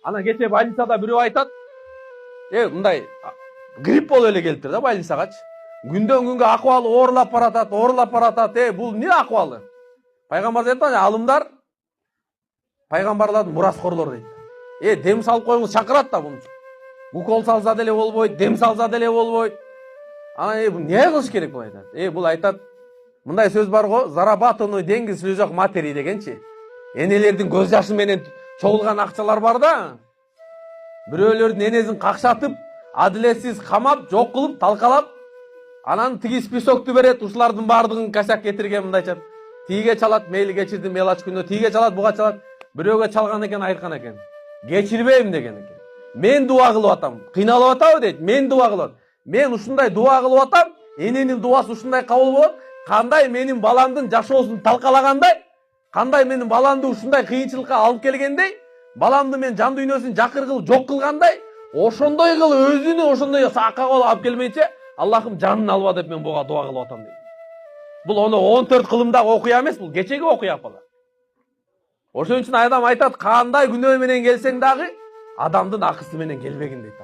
Ана кече больницада бирөө айтат, мындай грипп болуп эле келиптир да больницагачы. Күндөн күнгө акыбалы оорулап баратат. Бул эмне акыбалы? Пайгамбар айтат, алымдар пайгамбарлардын мураскорлору дейт. Дем салып коюңуз чакырат да буну. Укол салса деле болбойт, дем салса деле болбойт. Ана бул эмне кылыш керек бул айтат? Бул айтат, мындай сөз бар го, зарабатываемый деньги в слезах матери дегенчи. Энелердин көз жашы менен чогулган акчалар бар да. Бирөөлөрдүн энесин какшатып, адилетсиз камап, жок кылып, талкалап, анан тиги списокту берет, ушулардын баардыгын косяк кетирген мындайча. Тиге чалат, мейли кечирдим, мелач күнөө, тиге чалат, буга чалат. Бирөөгө чалган экен, айткан экен. Кечирбейм деген экен. Мен дуа кылып атам. Кыйналып атабы дейт, мен дуа кылып. Мен ушундай дуа кылып атам, эненин дуасы ушундай кабыл болот. Кандай менин баламдын жашоосун талкалагандай, кандай менин баламды ушундай кыйынчылыкка алып келгендей, баламды мен жан дүйнөсүн жакыр кылып жок кылгандай, ошондой кылып өзүнү ошондой сакка кылып алып келмейинче, Аллахым жанын алба деп мен буга дуа кылып атам дейт. Бул оны 14 кылымдагы окуя эмес, бул кечеги окуя апалар. Ошон үчүн адам айтат, кандай күнөө менен келсең дагы адамдын акысы менен келбегин дейт.